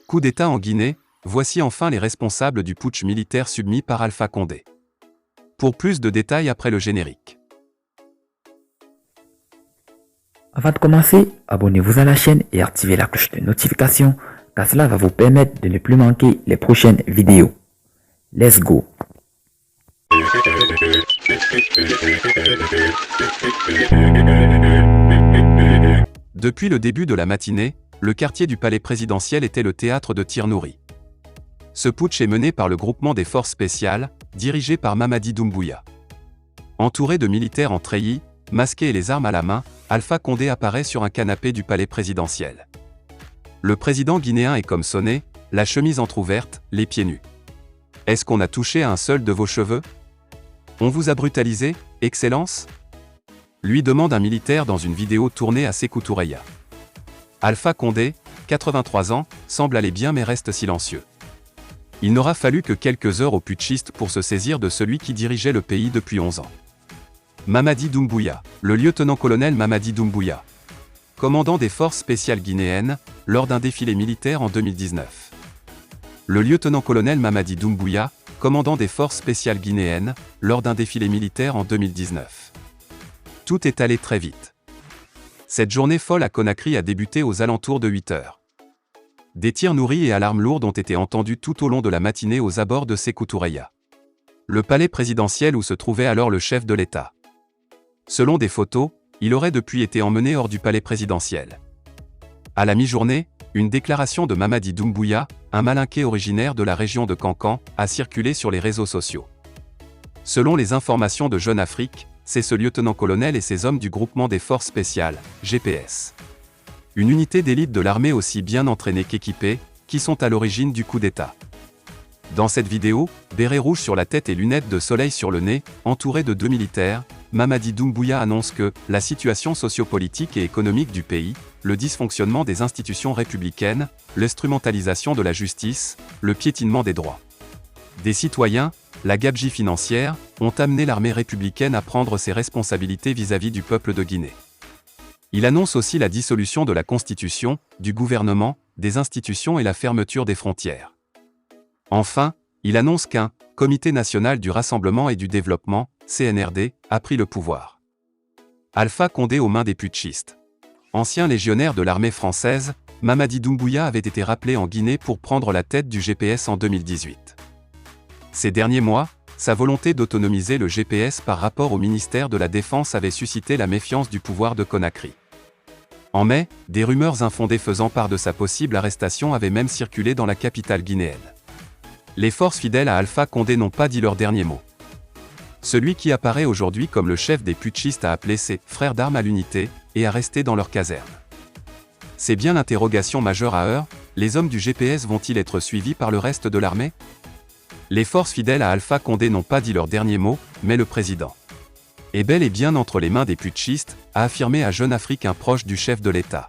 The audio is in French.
Coup d'État en Guinée, voici enfin les responsables du putsch militaire submis par Alpha Condé. Pour plus de détails après le générique. Avant de commencer, abonnez-vous à la chaîne et activez la cloche de notification car cela va vous permettre de ne plus manquer les prochaines vidéos. Let's go! Depuis le début de la matinée, le quartier du palais présidentiel était le théâtre de tirs nourris. Ce putsch est mené par le groupement des forces spéciales, dirigé par Mamadi Doumbouya. Entouré de militaires en treillis, masqués et les armes à la main, Alpha Condé apparaît sur un canapé du palais présidentiel. Le président guinéen est comme sonné, la chemise entrouverte, les pieds nus. Est-ce qu'on a touché à un seul de vos cheveux? On vous a brutalisé, Excellence? Lui demande un militaire dans une vidéo tournée à Sékou Touraya. Alpha Condé, 83 ans, semble aller bien mais reste silencieux. Il n'aura fallu que quelques heures aux putschistes pour se saisir de celui qui dirigeait le pays depuis 11 ans. Mamadi Doumbouya, le lieutenant-colonel Mamadi Doumbouya, commandant des forces spéciales guinéennes, lors d'un défilé militaire en 2019. Le lieutenant-colonel Mamadi Doumbouya, commandant des forces spéciales guinéennes, lors d'un défilé militaire en 2019. Tout est allé très vite. Cette journée folle à Conakry a débuté aux alentours de 8 heures. Des tirs nourris et alarmes lourdes ont été entendus tout au long de la matinée aux abords de Sékou Touraya, le palais présidentiel où se trouvait alors le chef de l'État. Selon des photos, il aurait depuis été emmené hors du palais présidentiel. À la mi-journée, une déclaration de Mamadi Doumbouya, un Malinké originaire de la région de Kankan, a circulé sur les réseaux sociaux. Selon les informations de Jeune Afrique, c'est ce lieutenant-colonel et ses hommes du groupement des forces spéciales, GPS. Une unité d'élite de l'armée aussi bien entraînée qu'équipée, qui sont à l'origine du coup d'État. Dans cette vidéo, béret rouge sur la tête et lunettes de soleil sur le nez, entouré de 2 militaires, Mamadi Doumbouya annonce que la situation sociopolitique et économique du pays, le dysfonctionnement des institutions républicaines, l'instrumentalisation de la justice, le piétinement des droits des citoyens, la gabegie financière, ont amené l'armée républicaine à prendre ses responsabilités vis-à-vis du peuple de Guinée. Il annonce aussi la dissolution de la Constitution, du gouvernement, des institutions et la fermeture des frontières. Enfin, il annonce qu'un Comité national du rassemblement et du développement, CNRD, a pris le pouvoir. Alpha Condé aux mains des putschistes. Ancien légionnaire de l'armée française, Mamadi Doumbouya avait été rappelé en Guinée pour prendre la tête du GPS en 2018. Ces derniers mois, sa volonté d'autonomiser le GPS par rapport au ministère de la Défense avait suscité la méfiance du pouvoir de Conakry. En mai, des rumeurs infondées faisant part de sa possible arrestation avaient même circulé dans la capitale guinéenne. Les forces fidèles à Alpha Condé n'ont pas dit leur dernier mot. Celui qui apparaît aujourd'hui comme le chef des putschistes a appelé ses « frères d'armes à l'unité » et à rester dans leur caserne. C'est bien l'interrogation majeure à heure, les hommes du GPS vont-ils être suivis par le reste de l'armée? Les forces fidèles à Alpha Condé n'ont pas dit leur dernier mot, mais le président est bel et bien entre les mains des putschistes, a affirmé à Jeune Afrique un proche du chef de l'État.